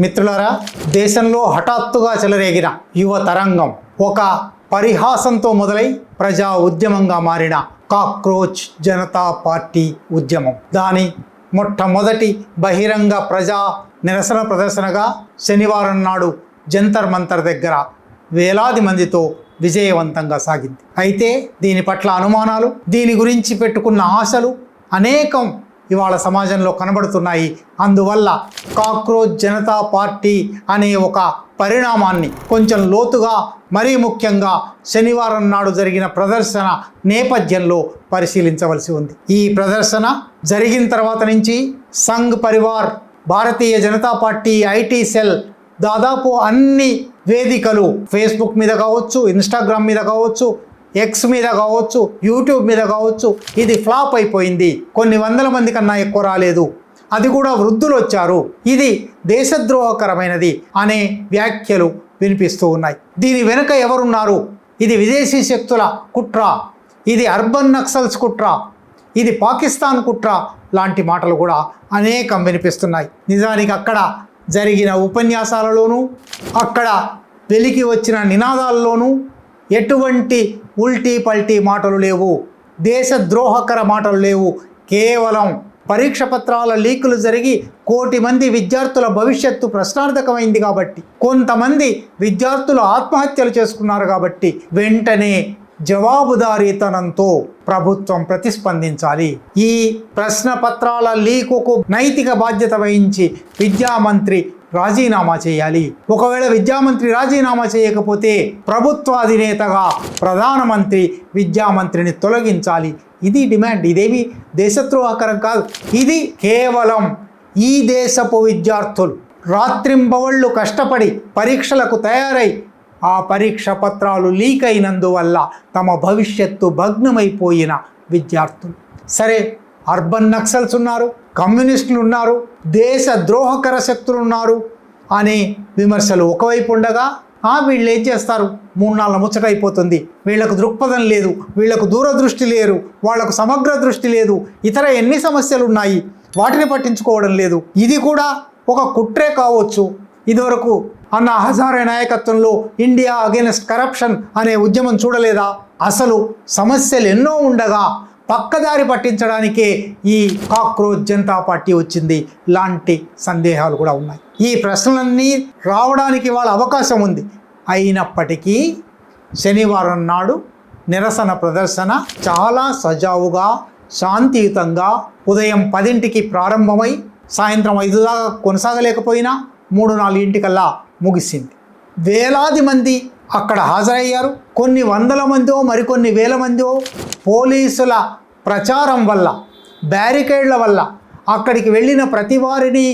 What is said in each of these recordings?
మిత్రులారా, దేశంలో హఠాత్తుగా చెలరేగిన యువ తరంగం ఒక పరిహాసంతో మొదలై ప్రజా ఉద్యమంగా మారిన కాక్రోచ్ జనతా పార్టీ ఉద్యమం. దాని మొట్టమొదటి బహిరంగ ప్రజా నిరసన ప్రదర్శనగా శనివారం నాడు జంతర్ మంతర్ దగ్గర వేలాది మందితో విజయవంతంగా సాగింది. అయితే దీని పట్ల అనుమానాలు, దీని గురించి పెట్టుకున్న ఆశలు అనేకం ఇవాళ సమాజంలో కనబడుతున్నాయి. అందువల్ల కాక్రోచ్ జనతా పార్టీ అనే ఒక పరిణామాన్ని కొంచెం లోతుగా, మరీ ముఖ్యంగా శనివారం నాడు జరిగిన ప్రదర్శన నేపథ్యంలో పరిశీలించవలసి ఉంది. ఈ ప్రదర్శన జరిగిన తర్వాత నుంచి Sangh Parivar, Bharatiya Janata party IT cell దాదాపు అన్ని వేదికలు, ఫేస్బుక్ మీద కావచ్చు, ఇన్స్టాగ్రామ్ మీద కావచ్చు, ఎక్స్ మీద కావచ్చు, యూట్యూబ్ మీద కావచ్చు, ఇది ఫ్లాప్ అయిపోయింది. కొన్ని వందల మంది కన్నా ఎక్కువ రాలేదు, అది కూడా వృద్ధులు వచ్చారు, ఇది దేశద్రోహకరమైనది అనే వ్యాఖ్యలు వినిపిస్తూ ఉన్నాయి. దీని వెనుక ఎవరున్నారు? ఇది విదేశీ శక్తుల కుట్ర, ఇది అర్బన్ నక్సల్స్ కుట్ర, ఇది పాకిస్తాన్ కుట్ర లాంటి మాటలు కూడా అనేకం వినిపిస్తున్నాయి. నిజానికి అక్కడ జరిగిన ఉపన్యాసాలలోనూ, అక్కడ వెలికి వచ్చిన నినాదాల్లోనూ ఎటువంటి ఉల్టీ పల్టీ మాటలు లేవు, దేశద్రోహకర మాటలు లేవు. కేవలం పరీక్ష పత్రాల లీకులు జరిగి 1 కోటి మంది విద్యార్థుల భవిష్యత్తు ప్రశ్నార్థకమైంది కాబట్టి, కొంతమంది విద్యార్థులు ఆత్మహత్యలు చేసుకున్నారు కాబట్టి వెంటనే జవాబుదారీతనంతో ప్రభుత్వం ప్రతిస్పందించాలి. ఈ ప్రశ్న పత్రాల లీకుకు నైతిక బాధ్యత వహించి విద్యామంత్రి రాజీనామా చేయాలి. ఒకవేళ విద్యామంత్రి రాజీనామా చేయకపోతే ప్రభుత్వ అధినేతగా ప్రధానమంత్రి విద్యామంత్రిని తొలగించాలి. ఇది డిమాండ్. ఇదేమి దేశద్రోహకరం కాదు. ఇది కేవలం ఈ దేశపు విద్యార్థులు రాత్రింబవళ్ళు కష్టపడి పరీక్షలకు తయారై ఆ పరీక్ష పత్రాలు లీక్ అయినందువల్ల తమ భవిష్యత్తు భగ్నమైపోయిన విద్యార్థులు. సరే, అర్బన్ నక్సల్స్ ఉన్నారు, కమ్యూనిస్టులు ఉన్నారు, దేశ ద్రోహకర శక్తులు ఉన్నారు అనే విమర్శలు ఒకవైపు ఉండగా, వీళ్ళు ఏం చేస్తారు, 3-4 ముచ్చట అయిపోతుంది, వీళ్లకు దృక్పథం లేదు, వీళ్లకు దూరదృష్టి లేరు, వాళ్లకు సమగ్ర దృష్టి లేదు, ఇతర ఎన్ని సమస్యలు ఉన్నాయి వాటిని పట్టించుకోవడం లేదు. ఇది కూడా ఒక కుట్రే కావచ్చు. ఇదివరకు అన్నా హజారే నాయకత్వంలో ఇండియా అగెన్స్ట్ కరప్షన్ అనే ఉద్యమం చూడలేదా? అసలు సమస్యలు ఎన్నో ఉండగా పక్కదారి పట్టించడానికే ఈ కాక్రోచ్ జనతా పార్టీ వచ్చింది లాంటి సందేహాలు కూడా ఉన్నాయి. ఈ ప్రశ్నలన్నీ రావడానికి వాళ్ళ అవకాశం ఉంది. అయినప్పటికీ శనివారం నాడు నిరసన ప్రదర్శన చాలా సజావుగా, శాంతియుతంగా ఉదయం 10ంటికి ప్రారంభమై సాయంత్రం 5 దాకా కొనసాగలేకపోయినా 3-4 ముగిసింది. వేలాది మంది అక్కడ హాజరయ్యారు. కొన్ని వందల మందో మరికొన్ని వేల మందో పోలీసుల ప్రచారం వల్ల, బ్యారికేడ్ల వల్ల అక్కడికి వెళ్ళిన ప్రతి వారిని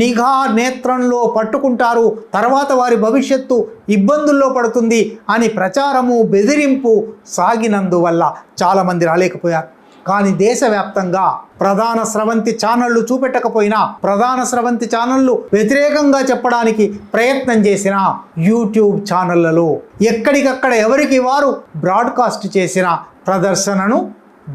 నిఘా నేత్రంలో పట్టుకుంటారు, తర్వాత వారి భవిష్యత్తు ఇబ్బందుల్లో పడుతుంది అని ప్రచారము, బెదిరింపు సాగినందువల్ల చాలామంది రాలేకపోయారు. కానీ దేశవ్యాప్తంగా ప్రధాన స్రవంతి ఛానళ్లు చూపెట్టకపోయినా, ప్రధాన స్రవంతి ఛానళ్లు వ్యతిరేకంగా చెప్పడానికి ప్రయత్నం చేసిన యూట్యూబ్ ఛానళ్లలో ఎక్కడికక్కడ ఎవరికి వారు బ్రాడ్కాస్ట్ చేసిన ప్రదర్శనను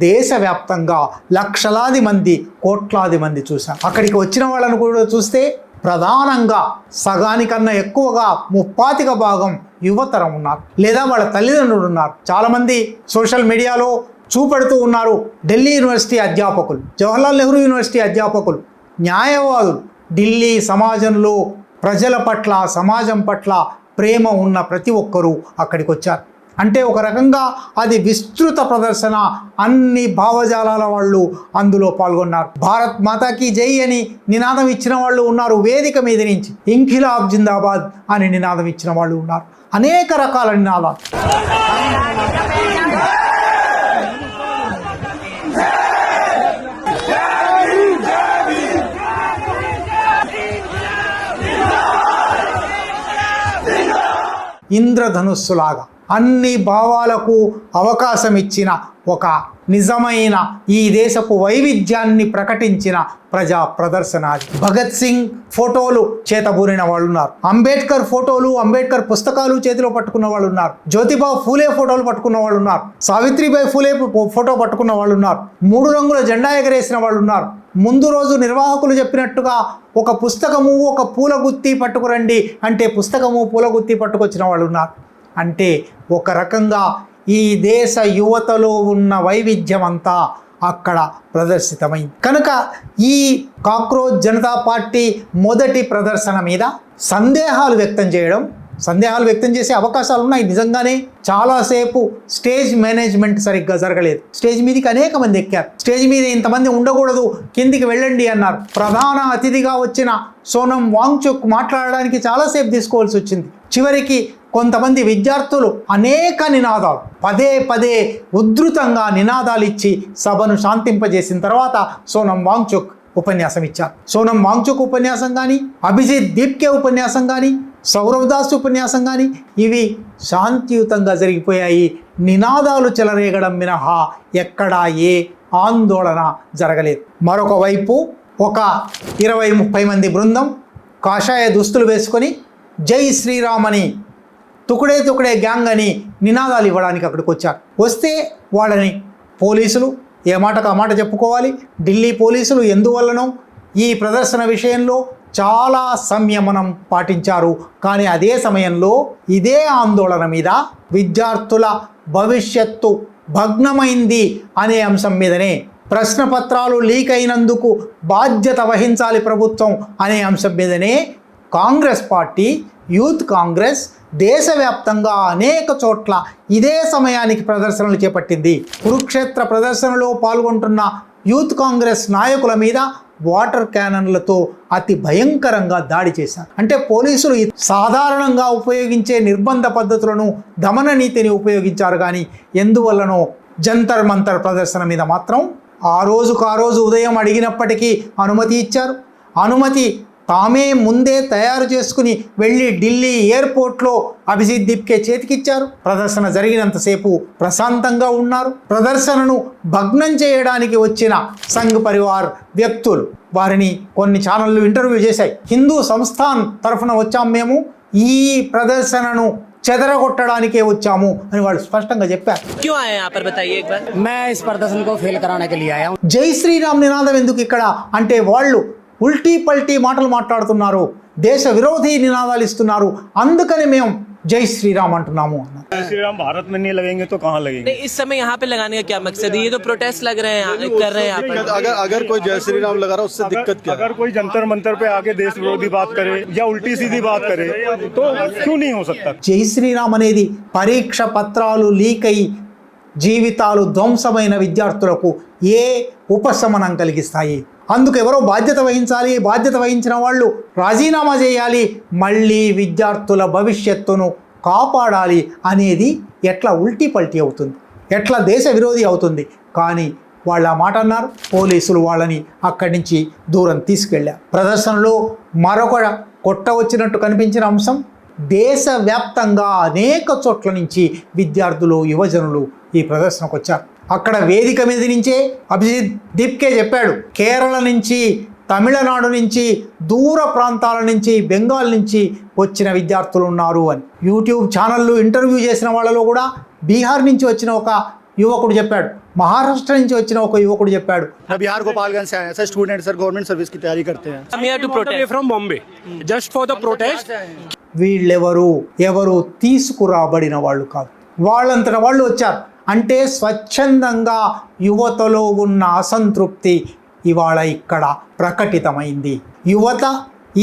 దేశవ్యాప్తంగా లక్షలాది మంది, కోట్లాది మంది చూశారు. అక్కడికి వచ్చిన వాళ్ళను కూడా చూస్తే ప్రధానంగా సగానికన్నా ఎక్కువగా 35% యువతరం ఉన్నారు, లేదా వాళ్ళ తల్లిదండ్రులు ఉన్నారు. చాలామంది సోషల్ మీడియాలో చూపెడుతూ ఉన్నారు. ఢిల్లీ యూనివర్సిటీ అధ్యాపకులు, జవహర్లాల్ నెహ్రూ యూనివర్సిటీ అధ్యాపకులు, న్యాయవాదులు, ఢిల్లీ సమాజంలో ప్రజల పట్ల, సమాజం పట్ల ప్రేమ ఉన్న ప్రతి ఒక్కరూ అక్కడికి వచ్చారు. అంటే ఒక రకంగా అది విస్తృత ప్రదర్శన, అన్ని భావజాలాల వాళ్ళు అందులో పాల్గొన్నారు. భారత్ మాతాకి జై అని నినాదం ఇచ్చిన వాళ్ళు ఉన్నారు, వేదిక మీద నుంచి ఇంఖిలాబ్ జిందాబాద్ అని నినాదం ఇచ్చిన వాళ్ళు ఉన్నారు. అనేక రకాల నినాదాలు. ఇంద్రధనుస్సులాగా అన్ని భావాలకు అవకాశం ఇచ్చిన ఒక నిజమైన ఈ దేశపు వైవిధ్యాన్ని ప్రకటించిన ప్రజా ప్రదర్శన అది. భగత్ సింగ్ ఫోటోలు చేతబూరిన వాళ్ళు ఉన్నారు, అంబేద్కర్ ఫోటోలు, అంబేద్కర్ పుస్తకాలు చేతిలో పట్టుకున్న వాళ్ళు ఉన్నారు, జ్యోతిబా ఫూలే ఫోటోలు పట్టుకున్న వాళ్ళు ఉన్నారు, సావిత్రిబాయి ఫూలే ఫోటో పట్టుకున్న వాళ్ళు ఉన్నారు, 3 రంగుల జెండా ఎగరేసిన వాళ్ళు ఉన్నారు. ముందు రోజు నిర్వాహకులు చెప్పినట్టుగా ఒక పుస్తకము ఒక పూల గుత్తి పట్టుకురండి అంటే పుస్తకము పూల గుత్తి పట్టుకొచ్చిన వాళ్ళు ఉన్నారు. అంటే ఒక రకంగా ఈ దేశ యువతలో ఉన్న వైవిధ్యం అంతా అక్కడ ప్రదర్శితమైంది. కనుక ఈ కాక్రోచ్ జనతా పార్టీ మొదటి ప్రదర్శన మీద సందేహాలు వ్యక్తం చేసే అవకాశాలు ఉన్నాయి. నిజంగానే చాలాసేపు స్టేజ్ మేనేజ్మెంట్ సరిగ్గా జరగలేదు. స్టేజ్ మీదకి అనేక మంది ఎక్కారు. స్టేజ్ మీద ఇంతమంది ఉండకూడదు, కిందికి వెళ్ళండి అన్నారు. ప్రధాన అతిథిగా వచ్చిన సోనం వాంగ్చుక్ మాట్లాడడానికి చాలాసేపు తీసుకోవాల్సి వచ్చింది. చివరికి కొంతమంది విద్యార్థులు అనేక నినాదాలు పదే ఉధృతంగా నినాదాలు ఇచ్చి సభను శాంతింపజేసిన తర్వాత సోనం వాంగ్చుక్ ఉపన్యాసం ఇచ్చారు. సోనం వాంగ్చుక్ ఉపన్యాసం కానీ, అభిజిత్ దీప్కే ఉపన్యాసం కానీ, సౌరవ్ దాస్ ఉపన్యాసం కానీ ఇవి శాంతియుతంగా జరిగిపోయాయి. నినాదాలు చెలరేగడం మినహా ఎక్కడా ఏ ఆందోళన జరగలేదు. మరొక వైపు ఒక 20-30 మంది బృందం కాషాయ దుస్తులు వేసుకొని జై శ్రీరామ్ అని, తుకుడే గ్యాంగ్ అని నినాదాలు ఇవ్వడానికి అక్కడికి వచ్చారు. వస్తే వాళ్ళని పోలీసులు ఏ మాటకు ఆ మాట చెప్పుకోవాలి. ఢిల్లీ పోలీసులు ఎందువల్లనో ఈ ప్రదర్శన విషయంలో చాలా సంయమనం పాటించారు. కానీ అదే సమయంలో ఇదే ఆందోళన మీద విద్యార్థుల భవిష్యత్తు భగ్నమైంది అనే అంశం మీదనే, ప్రశ్నపత్రాలు లీక్ అయినందుకు బాధ్యత వహించాలి ప్రభుత్వం అనే అంశం మీదనే కాంగ్రెస్ పార్టీ, యూత్ కాంగ్రెస్ దేశవ్యాప్తంగా అనేక చోట్ల ఇదే సమయానికి ప్రదర్శనలు చేపట్టింది. కురుక్షేత్ర ప్రదర్శనలో పాల్గొంటున్న యూత్ కాంగ్రెస్ నాయకుల మీద వాటర్ క్యానన్లతో అతి భయంకరంగా దాడి చేశారు. అంటే పోలీసులు సాధారణంగా ఉపయోగించే నిర్బంధ పద్ధతులను, దమన నీతిని ఉపయోగించారు. కానీ ఎందువల్లనో జంతర్ మంతర్ ప్రదర్శన మీద మాత్రం ఆ రోజు ఉదయం అడిగినప్పటికీ అనుమతి ఇచ్చారు. అనుమతి తామే ముందే తయారు చేసుకుని వెళ్ళి ఢిల్లీ ఎయిర్పోర్ట్లో అభిజిత్ దీప్కే చేతికిచ్చారు. ప్రదర్శన జరిగినంతసేపు ప్రశాంతంగా ఉన్నారు. ప్రదర్శనను భగ్నం చేయడానికి వచ్చిన సంఘ్ పరివార్ వ్యక్తులు, వారిని కొన్ని ఛానళ్ళు ఇంటర్వ్యూ చేశాయి. హిందూ సంస్థాన్ తరఫున వచ్చాం మేము, ఈ ప్రదర్శనను చెదరగొట్టడానికే వచ్చాము అని వాళ్ళు స్పష్టంగా చెప్పారు. జై శ్రీరామ్ నినాదం ఎందుకు ఇక్కడ అంటే వాళ్ళు ఉల్టీ పల్టీ మాటలు మాట్లాడుతున్నారు, దేశ విరోధి నినాదాలు ఇస్తున్నారు, అందుకని మేము జై శ్రీరామ్ అంటున్నాము అన్నారు. जय श्री राम भारत में नहीं लगेंगे तो कहाँ लगेंगे? इस समय यहाँ पे लगाने का क्या मकसद है? ये तो प्रोटेस्ट लग रहे हैं, कर रहे हैं यहाँ पर। अगर कोई जय श्री राम लगा रहा है उससे दिक्कत क्या है? अगर कोई जंतर मंतर पे आके देश विरोधी बात करे या उल्टी सीधी बात करे तो क्यों नहीं हो सकता? జై శ్రీరామ్ అనేది పరీక్ష పత్రాలు లీక్ అయి జీవితాలు ధ్వంసమైన విద్యార్థులకు ఏ ఉపశమనం కలిగిస్తాయి? అందుకు ఎవరో బాధ్యత వహించాలి. బాధ్యత వహించిన వాళ్ళు రాజీనామా చేయాలి, మళ్ళీ విద్యార్థుల భవిష్యత్తును కాపాడాలి అనేది ఎట్లా ఉల్టీ పల్టీ అవుతుంది, ఎట్లా దేశ విరోధి అవుతుంది? కానీ వాళ్ళు ఆ మాట అన్నారు. పోలీసులు వాళ్ళని అక్కడి నుంచి దూరం తీసుకెళ్ళారు. ప్రదర్శనలో మరొక కొట్ట వచ్చినట్టు కనిపించిన అంశం, దేశవ్యాప్తంగా అనేక చోట్ల నుంచి విద్యార్థులు, యువజనులు ఈ ప్రదర్శనకు వచ్చారు. అక్కడ వేదిక మీద నుంచే అభిజిత్ దీప్కే చెప్పాడు, కేరళ నుంచి, తమిళనాడు నుంచి, దూర ప్రాంతాల నుంచి, బెంగాల్ నుంచి వచ్చిన విద్యార్థులు ఉన్నారు అని. యూట్యూబ్ ఛానళ్ళు ఇంటర్వ్యూ చేసిన వాళ్ళలో కూడా బీహార్ నుంచి వచ్చిన ఒక యువకుడు చెప్పాడు, महाराष्ट्र నుంచి వచ్చిన ఒక యువకుడు చెప్పాడు, बिहार गोपालगंज से आए sir student sir government service की तैयारी करते हैं. I'm here to protest from Bombay just for the protest. ఎవరు తీసుకురాబడిన వాళ్ళు కాదు, వాళ్ళంతట వాళ్ళు వచ్చారు. అంటే స్వచ్ఛందంగా యువతలో ఉన్న అసంతృప్తి ఇవాళ ఇక్కడ ప్రకటితమైంది. యువత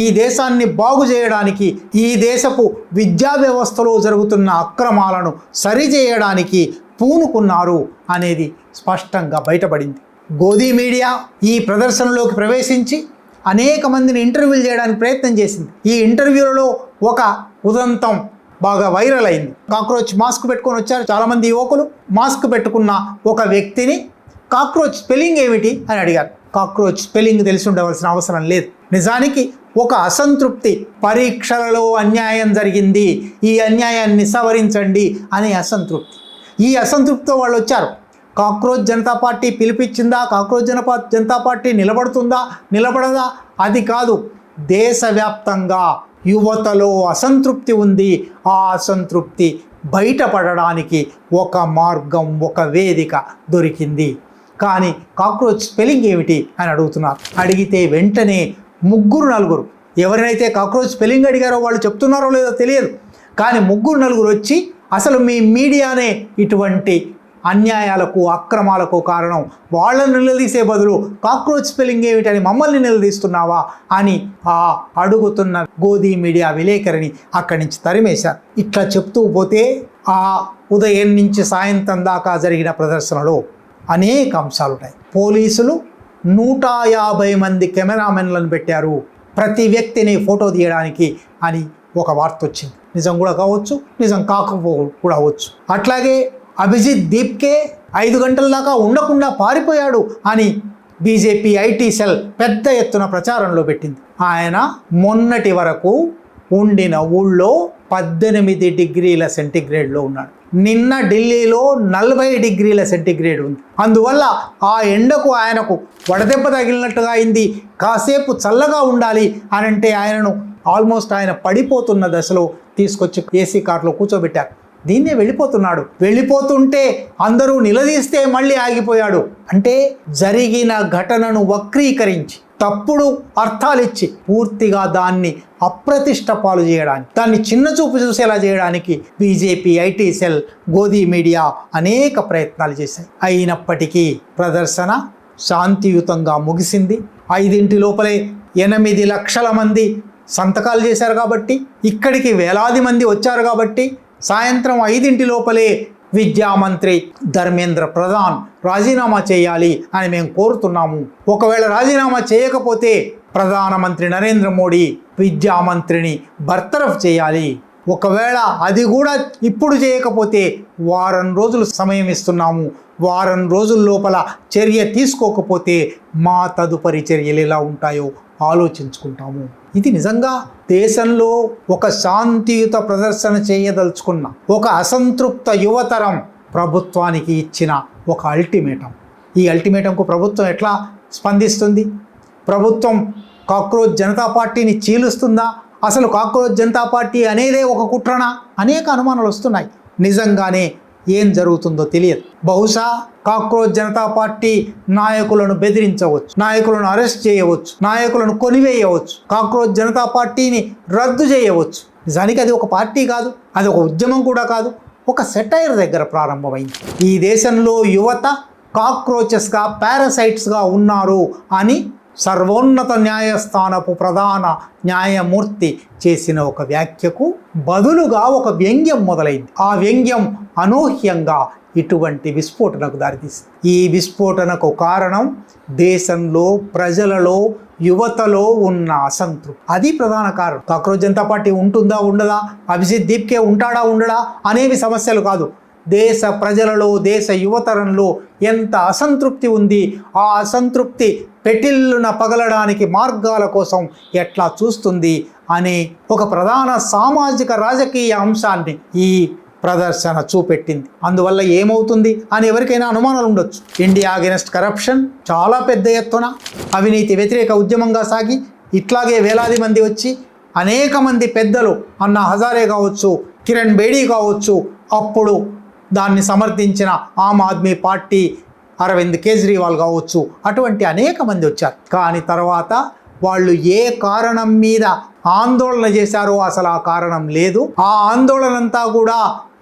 ఈ దేశాన్ని బాగు చేయడానికి, ఈ దేశపు విద్యా వ్యవస్థలో జరుగుతున్న అక్రమాలను సరిచేయడానికి పూనుకున్నారు అనేది స్పష్టంగా బయటపడింది. గోధీ మీడియా ఈ ప్రదర్శనలోకి ప్రవేశించి అనేక మందిని ఇంటర్వ్యూలు చేయడానికి ప్రయత్నం చేసింది. ఈ ఇంటర్వ్యూలలో ఒక ఉదంతం బాగా వైరల్ అయింది. కాక్రోచ్ మాస్క్ పెట్టుకొని వచ్చారు చాలామంది యువకులు. మాస్క్ పెట్టుకున్న ఒక వ్యక్తిని కాక్రోచ్ స్పెల్లింగ్ ఏమిటి అని అడిగారు. కాక్రోచ్ స్పెల్లింగ్ తెలిసి ఉండవలసిన అవసరం లేదు. నిజానికి ఒక అసంతృప్తి, పరీక్షలలో అన్యాయం జరిగింది, ఈ అన్యాయాన్ని సవరించండి అనే అసంతృప్తి. ఈ అసంతృప్తితో వాళ్ళు వచ్చారు. కాక్రోచ్ జనతా పార్టీ పిలిపించిందా, కాక్రోచ్ జనతా పార్టీ నిలబడుతుందా నిలబడదా అది కాదు, దేశవ్యాప్తంగా యువతలో అసంతృప్తి ఉంది. ఆ అసంతృప్తి బయటపడడానికి ఒక మార్గం, ఒక వేదిక దొరికింది. కానీ కాక్రోచ్ స్పెల్లింగ్ ఏమిటి అని అడుగుతున్నారు. అడిగితే వెంటనే ముగ్గురు నలుగురు, ఎవరినైతే కాక్రోచ్ స్పెల్లింగ్ అడిగారో వాళ్ళు చెప్తున్నారో లేదో తెలియదు, కానీ ముగ్గురు నలుగురు వచ్చి అసలు మీ మీడియానే ఇటువంటి అన్యాయాలకు అక్రమాలకు కారణం, వాళ్ళని నిలదీసే బదులు కాక్రోచ్ స్పెల్లింగ్ ఏమిటని మమ్మల్ని నిలదీస్తున్నావా అని ఆ అడుగుతున్న గోధీ మీడియా విలేకరిని అక్కడి నుంచి తరిమేశారు. ఇట్లా చెప్తూ పోతే ఆ ఉదయం నుంచి సాయంత్రం దాకా జరిగిన ప్రదర్శనలో అనేక అంశాలు ఉంటాయి. పోలీసులు 150 మంది కెమెరామెన్లను పెట్టారు ప్రతి వ్యక్తిని ఫోటో తీయడానికి అని ఒక వార్త వచ్చింది. నిజం కూడా కావచ్చు, నిజం కూడా అవ్వచ్చు. అట్లాగే అభిజిత్ దీప్కే 5 గంటల దాకా ఉండకుండా పారిపోయాడు అని బీజేపీ ఐటీ సెల్ పెద్ద ఎత్తున ప్రచారంలో పెట్టింది. ఆయన మొన్నటి వరకు ఉండిన ఊళ్ళో 18 డిగ్రీల సెంటీగ్రేడ్లో ఉన్నాడు. నిన్న ఢిల్లీలో 40 డిగ్రీల సెంటీగ్రేడ్ ఉంది. అందువల్ల ఆ ఎండకు ఆయనకు వడదెబ్బ తగిలినట్టుగా అయింది. కాసేపు చల్లగా ఉండాలి అని అంటే ఆయనను ఆల్మోస్ట్ ఆయన పడిపోతున్న దశలో తీసుకొచ్చి ఏసీ కార్లో కూర్చోబెట్టారు. దీన్నే వెళ్ళిపోతుంటే అందరూ నిలదీస్తే మళ్ళీ ఆగిపోయాడు. అంటే జరిగిన ఘటనను వక్రీకరించి తప్పుడు అర్థాలిచ్చి పూర్తిగా దాన్ని అప్రతిష్ట పాలు చేయడానికి, దాన్ని చిన్న చూపు చూసేలా చేయడానికి BJP IT cell, Godi media అనేక ప్రయత్నాలు చేశాయి. అయినప్పటికీ ప్రదర్శన శాంతియుతంగా ముగిసింది. 5 లోపలే 8 లక్షల మంది సంతకాలు చేశారు కాబట్టి, ఇక్కడికి వేలాది మంది వచ్చారు కాబట్టి, సాయంత్రం 5 లోపలే విద్యామంత్రి ధర్మేంద్ర ప్రధాన్ రాజీనామా చేయాలి అని మేము కోరుతున్నాము. ఒకవేళ రాజీనామా చేయకపోతే ప్రధానమంత్రి నరేంద్ర మోడీ విద్యామంత్రిని బర్తరఫ్ చేయాలి. ఒకవేళ అది కూడా ఇప్పుడు చేయకపోతే వారం రోజులు సమయం ఇస్తున్నాము, వారం రోజుల లోపల చర్య తీసుకోకపోతే మా తదుపరి చర్యలు ఎలా ఉంటాయో ఆలోచించుకుంటాము. ఇది నిజంగా దేశంలో ఒక శాంతియుత ప్రదర్శన చేయదలుచుకున్న ఒక అసంతృప్త యువతరం ప్రభుత్వానికి ఇచ్చిన ఒక అల్టిమేటం. ఈ అల్టిమేటంకు ప్రభుత్వం ఎట్లా స్పందిస్తుంది? ప్రభుత్వం కాక్రోచ్ జనతా పార్టీని చీలుస్తుందా? అసలు కాక్రోచ్ జనతా పార్టీ అనేదే ఒక కుట్రనా? అనేక అనుమానాలు వస్తున్నాయి. నిజంగానే ఏం జరుగుతుందో తెలియదు. బహుశా కాక్రోచ్ జనతా పార్టీ నాయకులను బెదిరించవచ్చు, నాయకులను అరెస్ట్ చేయవచ్చు, నాయకులను కొనివేయవచ్చు, కాక్రోచ్ జనతా పార్టీని రద్దు చేయవచ్చు. నిజానికి అది ఒక పార్టీ కాదు, అది ఒక ఉద్యమం కూడా కాదు, ఒక సెటైర్ దగ్గర ప్రారంభమైంది. ఈ దేశంలో యువత కాక్రోచెస్గా, పారాసైట్స్గా ఉన్నారు అని సర్వోన్నత న్యాయస్థానపు ప్రధాన న్యాయమూర్తి చేసిన ఒక వ్యాఖ్యకు బదులుగా ఒక వ్యంగ్యం మొదలైంది. ఆ వ్యంగ్యం అనూహ్యంగా ఇటువంటి విస్ఫోటనకు దారితీసింది. ఈ విస్ఫోటనకు కారణం దేశంలో ప్రజలలో, యువతలో ఉన్న అసంతృప్తి. అది ప్రధాన కారణం. కాక్రోచ్ జనతా పార్టీ ఉంటుందా ఉండదా, అభిజిత్ దీప్కే ఉంటాడా ఉండడా అనేవి సమస్యలు కాదు. దేశ ప్రజలలో, దేశ యువతరంలో ఎంత అసంతృప్తి ఉంది, ఆ అసంతృప్తి పెటిల్లున పగలడానికి మార్గాల కోసం ఎట్లా చూస్తుంది అనే ఒక ప్రధాన సామాజిక రాజకీయ అంశాన్ని ఈ ప్రదర్శన చూపెట్టింది. అందువల్ల ఏమవుతుంది అని ఎవరికైనా అనుమానాలు ఉండొచ్చు. ఇండియా అగెన్స్ట్ కరప్షన్ చాలా పెద్ద ఎత్తున అవినీతి వ్యతిరేక ఉద్యమంగా సాగి, ఇట్లాగే వేలాది మంది వచ్చి అనేక మంది పెద్దలు, అన్నా హజారే కావచ్చు, కిరణ్ బేడీ కావచ్చు, అప్పుడు దాన్ని సమర్థించిన ఆమ్ ఆద్మీ పార్టీ అరవింద్ కేజ్రీవాల్ కావచ్చు, అటువంటి అనేక మంది వచ్చారు. కానీ తర్వాత వాళ్ళు ఏ కారణం మీద ఆందోళన చేశారో అసలు ఆ కారణం లేదు. ఆ ఆందోళన అంతా కూడా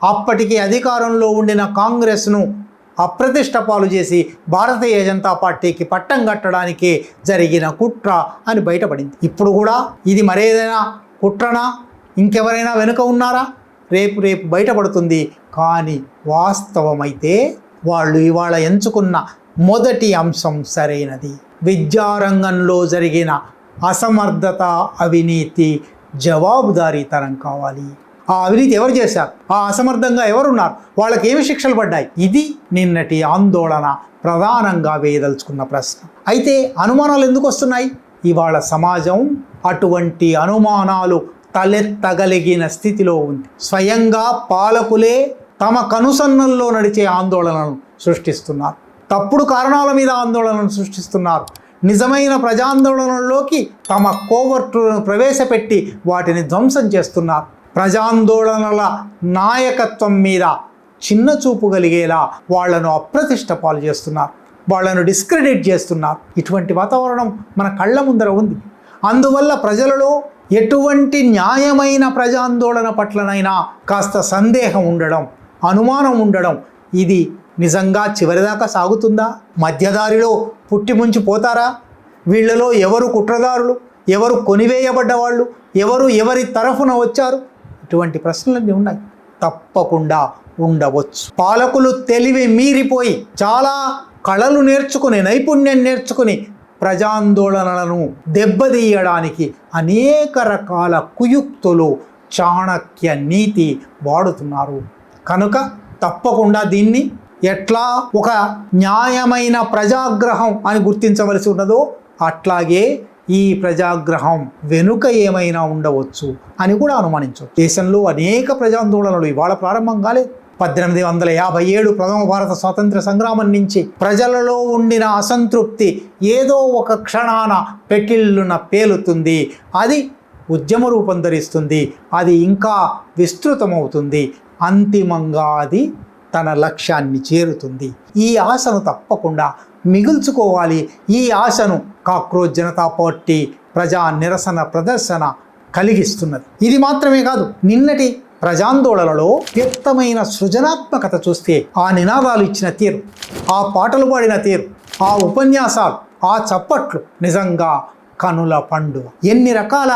అప్పటికి అధికారంలో ఉండిన కాంగ్రెస్ను అప్రతిష్ట పాలు చేసి భారతీయ జనతా పార్టీకి పట్టం కట్టడానికే జరిగిన కుట్ర అని బయటపడింది. ఇప్పుడు కూడా ఇది మరేదైనా కుట్రనా, ఇంకెవరైనా వెనుక ఉన్నారా? రేపు బయటపడుతుంది. కానీ వాస్తవమైతే వాళ్ళు ఇవాళ ఎంచుకున్న మొదటి అంశం సరైనది. విద్యారంగంలో జరిగిన అసమర్థత, అవినీతి జవాబుదారీతనం కావాలి. ఆ అవినీతి ఎవరు చేశారు? ఆ అసమర్థంగా ఎవరున్నారు? వాళ్ళకి ఏమి శిక్షలు పడ్డాయి? ఇది నిన్నటి ఆందోళన ప్రధానంగా వేయదలుచుకున్న ప్రశ్న. అయితే అనుమానాలు ఎందుకు వస్తున్నాయి? ఇవాళ సమాజం అటువంటి అనుమానాలు తలెత్తగలిగిన స్థితిలో ఉంది. స్వయంగా పాలకులే తమ కనుసన్నల్లో నడిచే ఆందోళనను సృష్టిస్తున్నారు. తప్పుడు కారణాల మీద ఆందోళనను సృష్టిస్తున్నారు. నిజమైన ప్రజాందోళనల్లోకి తమ కోవర్టులను ప్రవేశపెట్టి వాటిని ధ్వంసం చేస్తున్నారు. ప్రజాందోళనల నాయకత్వం మీద చిన్న చూపు కలిగేలా వాళ్లను అప్రతిష్ట పాలు చేస్తున్నారు, వాళ్లను డిస్క్రెడిట్ చేస్తున్నారు. ఇటువంటి వాతావరణం మన కళ్ళ ముందర ఉంది. అందువల్ల ప్రజలలో ఎటువంటి న్యాయమైన ప్రజాందోళన పట్లనైనా కాస్త సందేహం ఉండడం, అనుమానం ఉండడం, ఇది నిజంగా చివరిదాకా సాగుతుందా? మధ్యదారిలో పుట్టి ముంచి పోతారా? వీళ్లలో ఎవరు కుట్రదారులు, ఎవరు కొనివేయబడ్డవాళ్ళు, ఎవరి తరఫున వచ్చారు? ఇటువంటి ప్రశ్నలన్నీ ఉన్నాయి. తప్పకుండా ఉండవచ్చు. పాలకులు తెలివి మీరిపోయి చాలా కళలు నేర్చుకుని, నైపుణ్యం నేర్చుకుని ప్రజాందోళనలను దెబ్బతీయడానికి అనేక రకాల కుయుక్తులు, చాణక్య నీతి వాడుతున్నారు. కనుక తప్పకుండా దీన్ని ఎట్లా ఒక న్యాయమైన ప్రజాగ్రహం అని గుర్తించవలసి ఉన్నదో అట్లాగే ఈ ప్రజాగ్రహం వెనుక ఏమైనా ఉండవచ్చు అని కూడా అనుమానించవచ్చు. దేశంలో అనేక ప్రజాందోళనలు ఇవాళ ప్రారంభం కాలేదు. 1857 ప్రథమ భారత స్వాతంత్ర సంగ్రామం నుంచి ప్రజలలో ఉండిన అసంతృప్తి ఏదో ఒక క్షణాన పెకిళ్ళున పేలుతుంది. అది ఉద్యమ రూపం ధరిస్తుంది. అది ఇంకా విస్తృతమవుతుంది. అంతిమంగా అది తన లక్ష్యాన్ని చేరుతుంది. ఈ ఆశను తప్పకుండా మిగుల్చుకోవాలి. ఈ ఆశను కాక్రోచ్ జనతా పార్టీ ప్రజా నిరసన ప్రదర్శన కలిగిస్తున్నది. ఇది మాత్రమే కాదు, నిన్నటి ప్రజాందోళనలో వ్యక్తమైన సృజనాత్మకత చూస్తే ఆ నినాదాలు ఇచ్చిన తీరు, ఆ పాటలు పాడిన తీరు, ఆ ఉపన్యాసాలు, ఆ చప్పట్లు నిజంగా కనుల పండుగ. ఎన్ని రకాల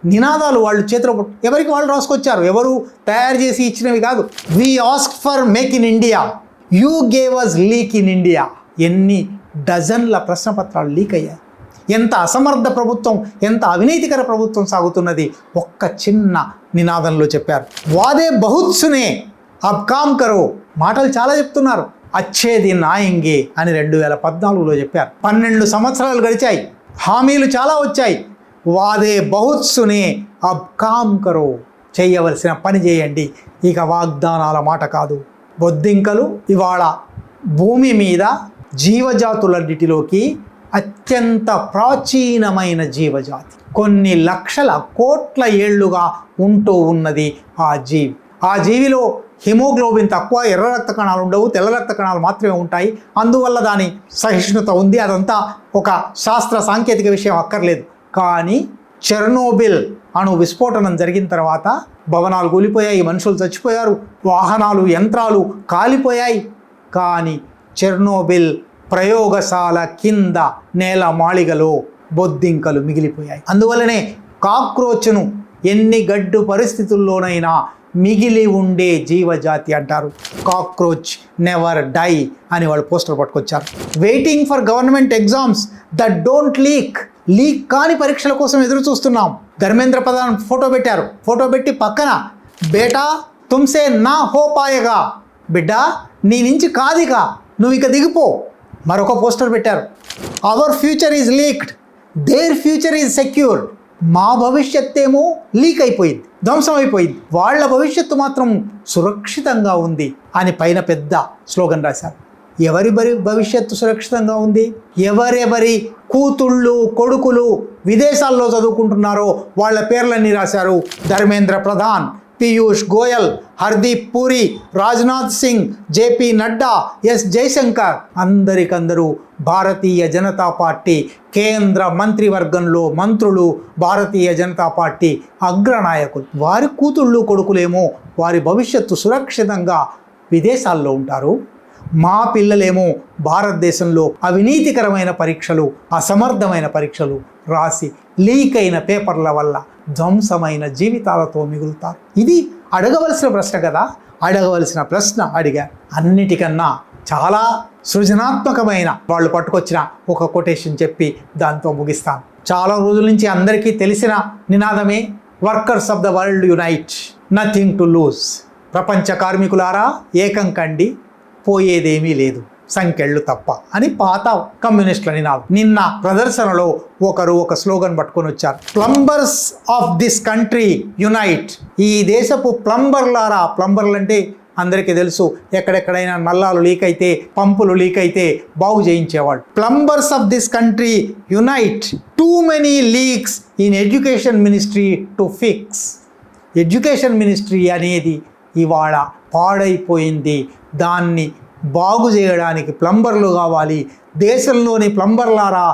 నినాదాలు వాళ్ళు చేతిలో ఎవరికి వాళ్ళు రాసుకొచ్చారు, ఎవరు తయారు చేసి ఇచ్చినవి కాదు. We ask for make in India, you gave us leak in India. ఎన్ని డజన్ల ప్రశ్నపత్రాలు లీక్ అయ్యాయి. ఎంత అసమర్థ ప్రభుత్వం, ఎంత అవినీతికర ప్రభుత్వం సాగుతున్నది ఒక్క చిన్న నినాదంలో చెప్పారు. వాదే బహుత్ సునే అబ్ కామ్ కరో. మాటలు చాలా చెప్తున్నారు. అచ్చేది నాయంగే అని 2014లో చెప్పారు. 12 సంవత్సరాలు గడిచాయి, హామీలు చాలా వచ్చాయి. వాదే బహుత్ సునే అబ్ కామ్ కరో. చేయవలసిన పని చేయండి, ఇక వాగ్దానాల మాట కాదు. బొద్దింకలు ఇవాళ భూమి మీద జీవజాతులన్నిటిలోకి అత్యంత ప్రాచీనమైన జీవజాతి. కొన్ని లక్షల కోట్ల ఏళ్లుగా ఉంటూ ఉన్నది ఆ జీవి. ఆ జీవిలో హిమోగ్లోబిన్ తక్కువ, ఎర్ర రక్త కణాలు ఉండవు, తెల్ల రక్త కణాలు మాత్రమే ఉంటాయి. అందువల్ల దాని సహిష్ణుత ఉంది. అదంతా ఒక శాస్త్ర సాంకేతిక విషయం అక్కర్లేదు. కానీ చెర్నోబిల్ అణు విస్ఫోటనం జరిగిన తర్వాత భవనాలు కూలిపోయాయి, మనుషులు చచ్చిపోయారు, వాహనాలు, యంత్రాలు కాలిపోయాయి. కానీ చెర్నోబిల్ ప్రయోగశాల కింద నేల మాళిగలో బొద్దింకలు మిగిలిపోయాయి. అందువల్లనే కాక్రోచ్ను ఎన్ని గడ్డు పరిస్థితుల్లోనైనా మిగిలి ఉండే జీవజాతి అంటారు. కాక్రోచ్ నెవర్ డై అని వాళ్ళు పోస్టర్ పట్టుకొచ్చారు. Waiting for government exams that don't leak. Leak కాని పరీక్షల కోసం ఎదురు చూస్తున్నాం. ధర్మేంద్ర ప్రధాన్ ఫోటో పెట్టారు. ఫోటో పెట్టి పక్కన బేటా తుమ్సే నా హో పాయగా, బిడ్డ నీ నుంచి కాదిగా, నువ్వు ఇక దిగిపో. మరొక పోస్టర్ పెట్టారు. Our future is leaked, their future is secured. మా భవిష్యత్ ఏమో లీక్ అయిపోయింది, ధ్వంసం అయిపోయింది, వాళ్ళ భవిష్యత్తు మాత్రం సురక్షితంగా ఉంది అని పైన పెద్ద స్లోగన్ రాశారు. ఎవరి భవిష్యత్తు సురక్షితంగా ఉంది? ఎవరెవరి కూతుళ్ళు, కొడుకులు విదేశాల్లో చదువుకుంటున్నారో వాళ్ళ పేర్లన్నీ రాశారు. Dharmendra Pradhan, Piyush Goyal, Hardeep puri, Rajnath Singh, JP Nadda, yes Jayashankar, అందరికందరూ Bharatiya Janata party కేంద్ర మంత్రివర్గంలో మంత్రులు, భారతీయ జనతా పార్టీ అగ్రనాయకులు. వారి కూతుళ్ళు, కొడుకులేమో వారి భవిష్యత్తు సురక్షితంగా విదేశాల్లో ఉంటారు. మా పిల్లలేమో భారతదేశంలో అవినీతికరమైన పరీక్షలు, అసమర్థమైన పరీక్షలు రాసి లీక్ అయిన పేపర్ల వల్ల ధ్వంసమైన జీవితాలతో మిగులుతారు. ఇది అడగవలసిన ప్రశ్న కదా. అడగవలసిన ప్రశ్న అడిగారు. అన్నిటికన్నా చాలా సృజనాత్మకమైన వాళ్ళు పట్టుకొచ్చిన ఒక కొటేషన్ చెప్పి దాంతో ముగిస్తాను. చాలా రోజుల నుంచి అందరికీ తెలిసిన నినాదమే workers of the world unite, nothing to lose. ప్రపంచ కార్మికులారా ఏకం కండి, పోయేదేమీ లేదు. సంకెళ్ళు తప్ప అని పాత కమ్యూనిస్టుల నినాదం. నిన్న ప్రదర్శనలో ఒక స్లోగన్ పట్టుకొని వచ్చారు, plumbers of this country unite. ఈ దేశపు ప్లంబర్లారా, ప్లంబర్లు అంటే అందరికీ తెలుసు, ఎక్కడెక్కడైనా నల్లాలు లీక్ అయితే, పంపులు లీక్ అయితే బాగు చేయించేవాళ్ళు. Plumbers of this country unite, too many leaks in education ministry to fix. Education ministry అనేది ఇవాళ పాడైపోయింది, దాన్ని బాగు చేయడానికి ప్లంబర్లు కావాలి, దేశంలోని ప్లంబర్లారా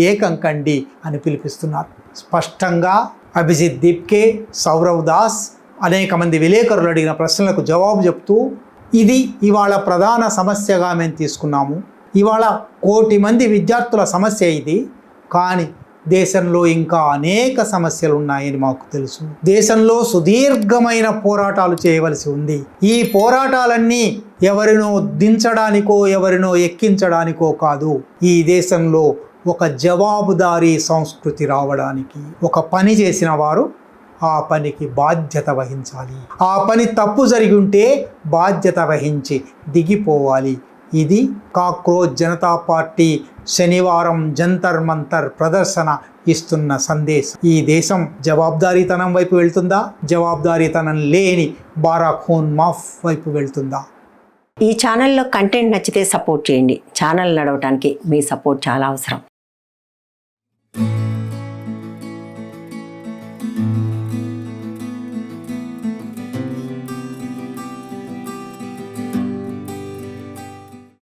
ఏకం కండి అని పిలిపిస్తున్నారు. స్పష్టంగా అభిజిత్ దీప్కే, సౌరవ్ దాస్ అనేక మంది విలేకరులు అడిగిన ప్రశ్నలకు జవాబు చెప్తూ, ఇది ఇవాళ ప్రధాన సమస్యగా మేము తీసుకున్నాము. ఇవాళ 1 కోటి మంది విద్యార్థుల సమస్య ఇది, కానీ దేశంలో ఇంకా అనేక సమస్యలు ఉన్నాయని మాకు తెలుసు. దేశంలో సుదీర్ఘమైన పోరాటాలు చేయవలసి ఉంది. ఈ పోరాటాలన్నీ ఎవరినో దించడానికో ఎవరినో ఎక్కించడానికో కాదు, ఈ దేశంలో ఒక జవాబుదారీ సంస్కృతి రావడానికి. ఒక పని చేసిన వారు ఆ పనికి బాధ్యత వహించాలి. ఆ పని తప్పు జరిగి ఉంటే బాధ్యత వహించి దిగిపోవాలి. ఇది కాక్రోచ్ జనతా పార్టీ శనివారం జంతర్ మంతర్ ప్రదర్శన ఇస్తున్న సందేశం. ఈ దేశం జవాబుదారీతనం వైపు వెళ్తుందా, జవాబుదారీతనం లేని బారాఖూన్ మాఫ్ వైపు వెళ్తుందా? ఈ ఛానల్లో కంటెంట్ నచ్చితే సపోర్ట్ చేయండి. ఛానల్ నడవడానికి మీ సపోర్ట్ చాలా అవసరం.